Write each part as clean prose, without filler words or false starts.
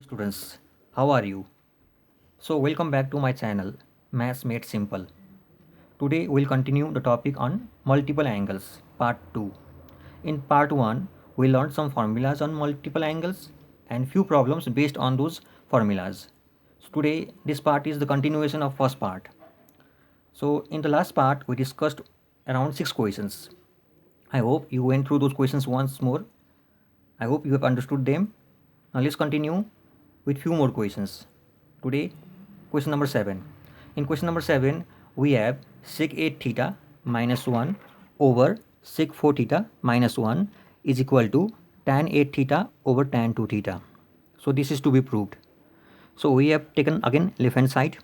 Students, how are you? So welcome back to my channel Maths Made Simple. Today we'll continue the topic on multiple angles part 2. In part 1 we learned some formulas on multiple angles and few problems based on those formulas. So today this part is the continuation of first part. So in the last part we discussed around 6 questions. I hope you went through those questions once more. I hope you have understood them. Now let's continue with few more questions. Today, question number 7. In question number 7, we have sec 8 theta minus 1 over sec 4 theta minus 1 is equal to tan 8 theta over tan 2 theta. So this is to be proved. So we have taken again left hand side,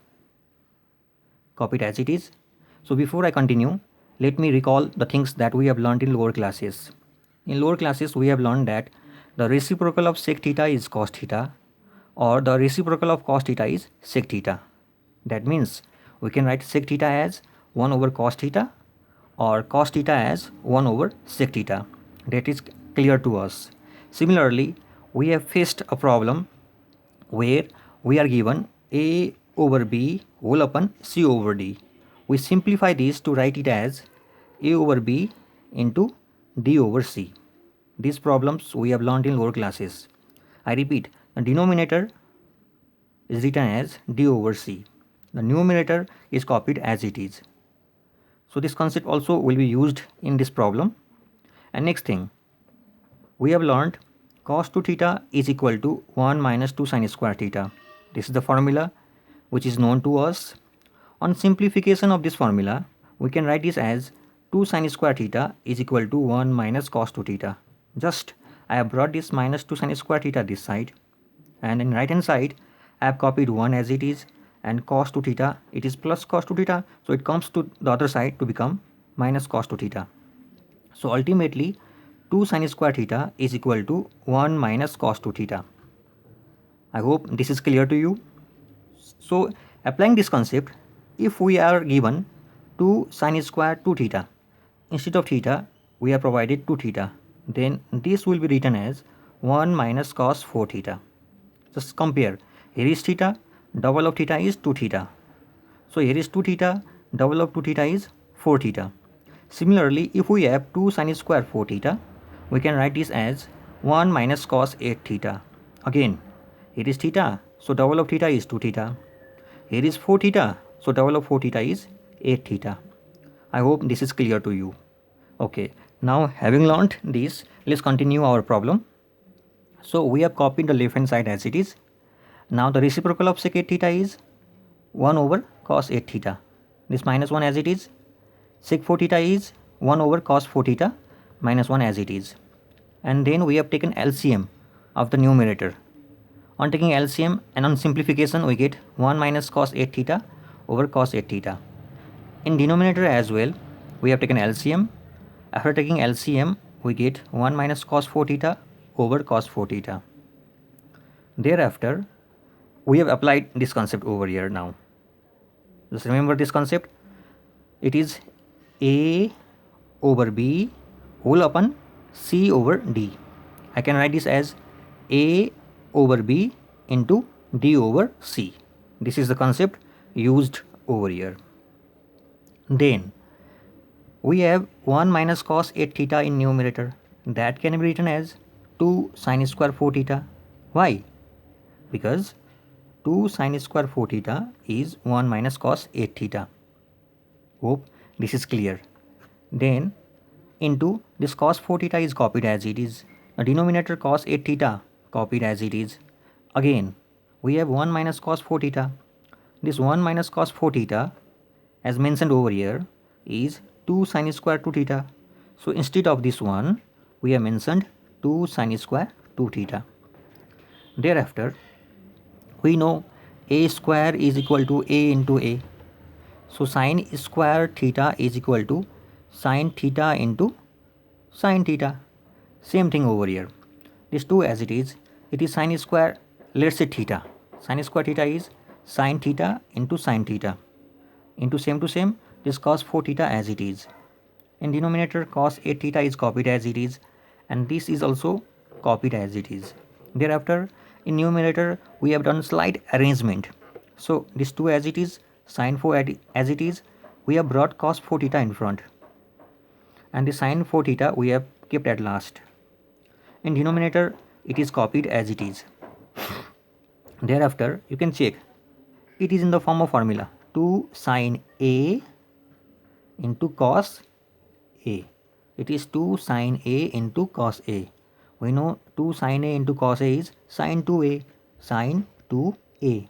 copy it as it is. So before I continue, let me recall the things that we have learned in lower classes. In lower classes, we have learned that the reciprocal of sec theta is cos theta, or the reciprocal of cos theta is sec theta. That means we can write sec theta as 1 over cos theta or cos theta as 1 over sec theta. That is clear to us. Similarly, we have faced a problem where we are given a over b whole upon c over d. We simplify this to write it as a over b into d over c. These problems we have learned in lower classes. I repeat, the denominator is written as d over c. The numerator is copied as it is. So this concept also will be used in this problem. And next thing, we have learned cos 2 theta is equal to 1 minus 2 sin square theta. This is the formula which is known to us. On simplification of this formula, we can write this as 2 sin square theta is equal to 1 minus cos 2 theta. Just I have brought this minus 2 sin square theta this side, and in right hand side I have copied 1 as it is, and cos 2 theta it is plus cos 2 theta, so it comes to the other side to become minus cos 2 theta. So ultimately 2 sin square theta is equal to 1 minus cos 2 theta. I hope this is clear to you. So applying this concept, if we are given 2 sin square 2 theta, instead of theta we are provided 2 theta, then this will be written as 1 minus cos 4 theta. Just compare, here is theta, double of theta is 2 theta. So here is 2 theta, double of 2 theta is 4 theta. Similarly, if we have 2 sin square 4 theta, we can write this as 1 minus cos 8 theta. Again, here is theta, so double of theta is 2 theta. Here is 4 theta, so double of 4 theta is 8 theta. I hope this is clear to you. Okay, now having learnt this, let's continue our problem. So we have copied the left hand side as it is. Now the reciprocal of sec 8 theta is 1 over cos 8 theta. This minus 1 as it is. Sec 4 theta is 1 over cos 4 theta minus 1 as it is. And then we have taken LCM of the numerator. On taking LCM and on simplification, we get 1 minus cos 8 theta over cos 8 theta. In denominator as well, we have taken LCM. After taking LCM, we get 1 minus cos 4 theta over cos 4 theta. Thereafter, we have applied this concept over here now. Just remember this concept. It is a over b whole upon c over d. I can write this as a over b into d over c. This is the concept used over here. Then we have 1 minus cos 8 theta in numerator. That can be written as 2 sin square 4 theta. Why? Because 2 sin square 4 theta is 1 minus cos 8 theta. Hope this is clear. Then into this cos 4 theta is copied as it is. The denominator cos 8 theta copied as it is. Again, we have 1 minus cos 4 theta. This 1 minus cos 4 theta, as mentioned over here, is 2 sin square 2 theta. So instead of this one, we have mentioned 2 sin square 2 theta. Thereafter, we know a square is equal to a into a. So sin square theta is equal to sin theta into sin theta. Same thing over here. This 2 as it is sin square, let's say theta. Sin square theta is sin theta into sin theta. Into same to same, this cos 4 theta as it is. In denominator, cos 8 theta is copied as it is, and this is also copied as it is. Thereafter, In numerator we have done slight arrangement. So this 2 as it is, sin 4 as it is, we have brought cos 4 theta in front, and the sin 4 theta we have kept at last. In denominator it is copied as it is. Thereafter you can check, it is in the form of formula 2 sin A into cos A. It is 2 sin A into cos A. We know 2 sin A into cos A is sin 2A, sin 2A.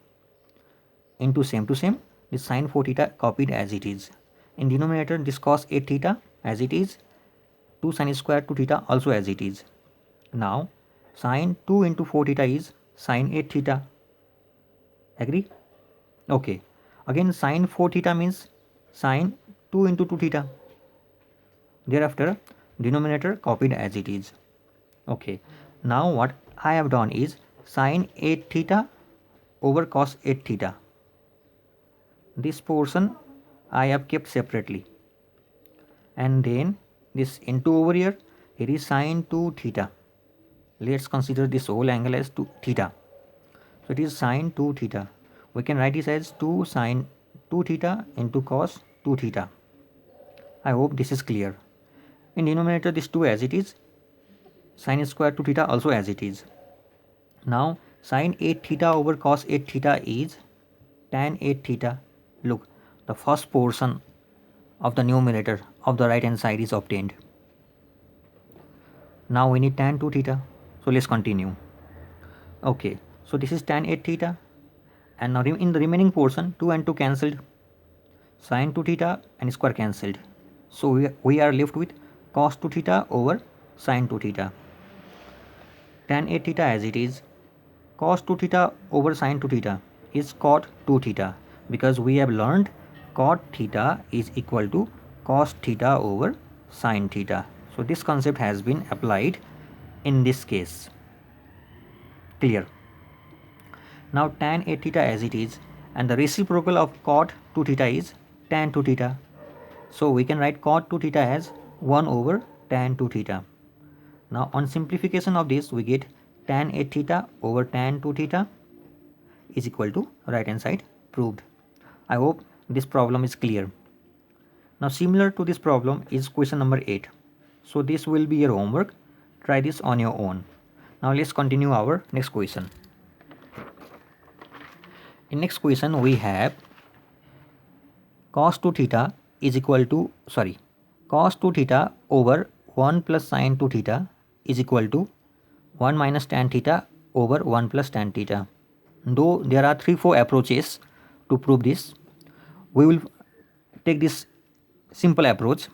Into same to same, this sin 4 theta copied as it is. In denominator this cos 8 theta as it is, 2 sin square 2 theta also as it is. Now sin 2 into 4 theta is sin 8 theta. Agree? Okay. Again sin 4 theta means sin 2 into 2 theta. Thereafter denominator copied as it is. Okay. Now what I have done is sin 8 theta over cos 8 theta. This portion I have kept separately. And then this into over here, it is sin 2 theta. Let's consider this whole angle as 2 theta. So it is sin 2 theta. We can write this as 2 sin 2 theta into cos 2 theta. I hope this is clear. In denominator this 2 as it is, sin square 2 theta also as it is. Now sin 8 theta over cos 8 theta is tan 8 theta. Look, the first portion of the numerator of the right hand side is obtained. Now we need tan 2 theta. So let's continue. Okay, so this is tan 8 theta, and now in the remaining portion 2 and 2 cancelled, sin 2 theta and square cancelled. So we are left with cos 2 theta over sin 2 theta. Tan 8 theta as it is, cos 2 theta over sin 2 theta is cot 2 theta, because we have learned cot theta is equal to cos theta over sin theta. So this concept has been applied in this case. Clear? Now tan 8 theta as it is, and the reciprocal of cot 2 theta is tan 2 theta. So we can write cot 2 theta as 1 over tan 2 theta. Now on simplification of this we get tan 8 theta over tan 2 theta is equal to right hand side proved. I hope this problem is clear. Now similar to this problem is question number 8. So this will be your homework. Try this on your own. Now let's continue our next question. In next question we have cos 2 theta is equal to, cos 2 theta over 1 plus sin 2 theta is equal to 1 minus tan theta over 1 plus tan theta. Though there are 3-4 approaches to prove this, we will take this simple approach.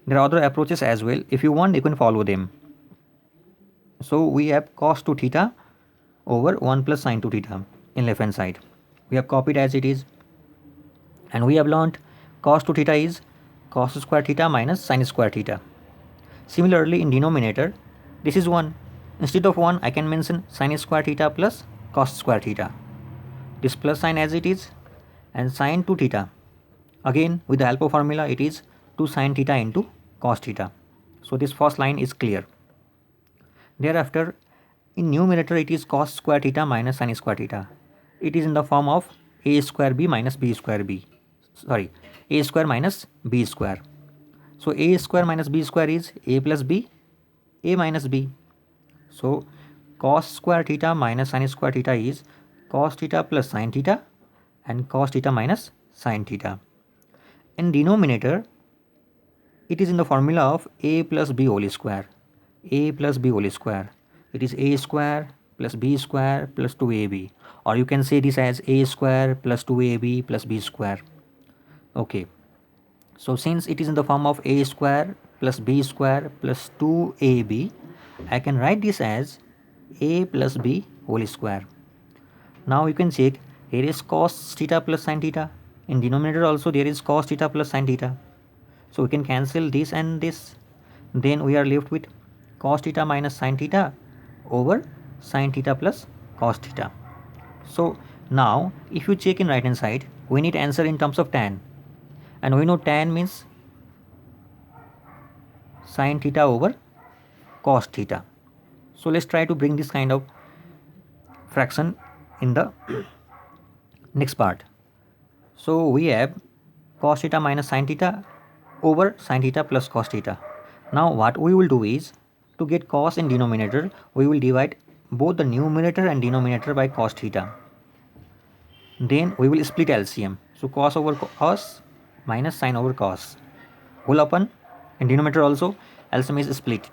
There are other approaches as well. If you want, you can follow them. So we have cos 2 theta over 1 plus sin 2 theta in left hand side. We have copied as it is, and we have learnt cos 2 theta is cos square theta minus sin square theta. Similarly in denominator, this is 1. Instead of 1 I can mention sin square theta plus cos square theta. This plus sign as it is, and sin 2 theta, again with the help of formula it is 2 sin theta into cos theta. So this first line is clear. Thereafter in numerator it is cos square theta minus sin square theta. It is in the form of a square b minus b square b. A square minus b square. So a square minus b square is a plus b, a minus b. So cos square theta minus sin square theta is cos theta plus sin theta, and cos theta minus sin theta. In denominator it is in the formula of a plus b whole square. A plus b whole square. It is a square plus b square plus 2ab, or you can say this as a square plus 2ab plus b square. Okay, so since it is in the form of a square plus b square plus 2ab, I can write this as a plus b whole square. Now you can check, here is cos theta plus sin theta. In denominator also there is cos theta plus sin theta. So we can cancel this and this. Then we are left with cos theta minus sin theta over sin theta plus cos theta. So now if you check in right hand side, we need answer in terms of tan, and we know tan means sin theta over cos theta. So let's try to bring this kind of fraction in the next part. So we have cos theta minus sin theta over sin theta plus cos theta. Now what we will do is, to get cos in denominator, we will divide both the numerator and denominator by cos theta. Then we will split LCM. So cos over cos minus sin over cos. Whole upon, in denominator also LCM is split.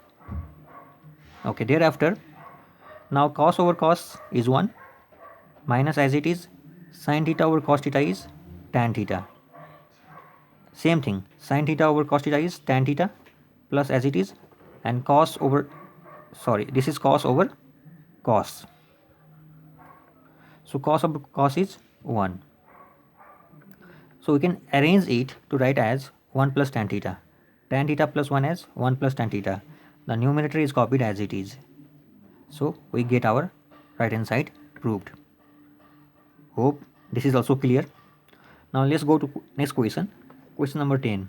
Okay, thereafter, now cos over cos is 1 minus, as it is, sin theta over cos theta is tan theta. Same thing, sin theta over cos theta is tan theta plus, as it is, and cos over, sorry, this is cos over cos. So cos over cos is 1. So we can arrange it to write as 1 plus tan theta. Tan theta plus 1 as 1 plus tan theta. The numerator is copied as it is. So we get our right hand side proved. Hope this is also clear. Now let's go to next question. Question number 10.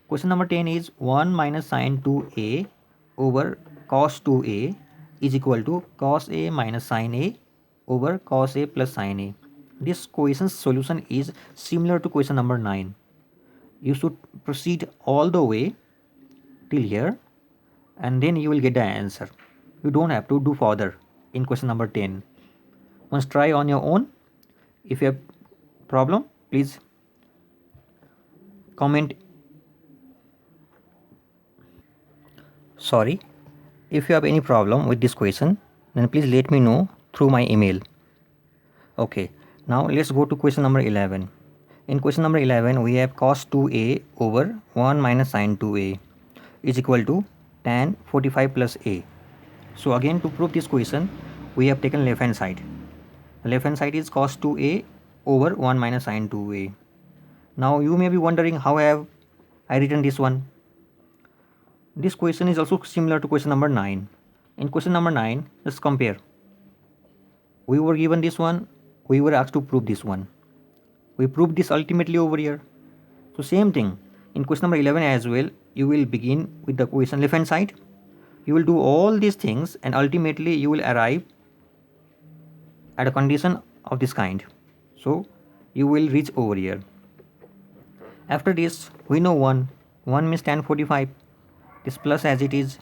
Question number 10 is 1 minus sin 2a over cos 2a is equal to cos a minus sin a over cos a plus sin a. This question's solution is similar to question number 9. You should proceed all the way till here and then you will get the answer. You don't have to do further in question number 10. Once try on your own. If you have problem, please comment. Sorry, if you have any problem with this question, then please let me know through my email. Okay, now let's go to question number 11. In question number 11, we have cos 2a over 1 minus sin 2a is equal to tan 45 plus a. So again, to prove this question, we have taken left hand side. The left hand side is cos 2a over 1 minus sin 2a. Now you may be wondering how have I written this one. This question is also similar to question number 9. In question number 9, let's compare. We were given this one, we were asked to prove this one. We proved this ultimately over here. So same thing, in question number 11 as well, you will begin with the question left hand side. You will do all these things and ultimately you will arrive at a condition of this kind. So you will reach over here. After this, we know 1 means tan 45. This plus as it is,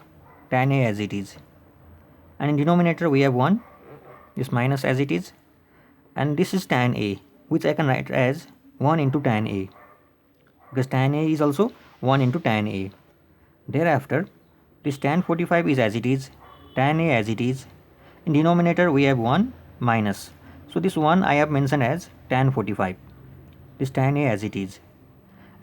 tan a as it is. And in denominator we have 1, this minus as it is, and this is tan a, which I can write as 1 into tan a, because tan a is also 1 into tan a. Thereafter, this tan 45 is as it is, tan a as it is. In denominator we have 1 minus. So this 1 I have mentioned as tan 45. This tan a as it is.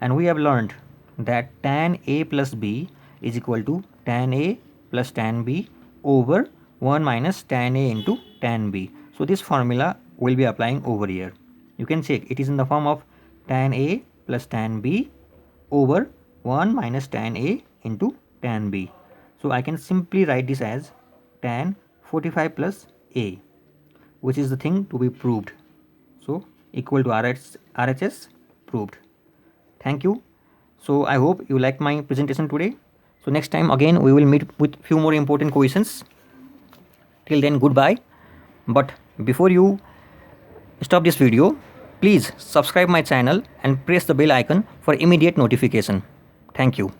And we have learned that tan a plus b is equal to tan a plus tan b over 1 minus tan a into tan b. So this formula will be applying over here. You can check, it is in the form of tan a plus tan b over 1 minus tan a into tan b. So I can simply write this as tan 45 plus a, which is the thing to be proved. So equal to RHS proved. Thank you. So I hope you liked my presentation today. So next time again we will meet with few more important questions. Till then, goodbye. But before you stop this video, please subscribe my channel and press the bell icon for immediate notification. Thank you.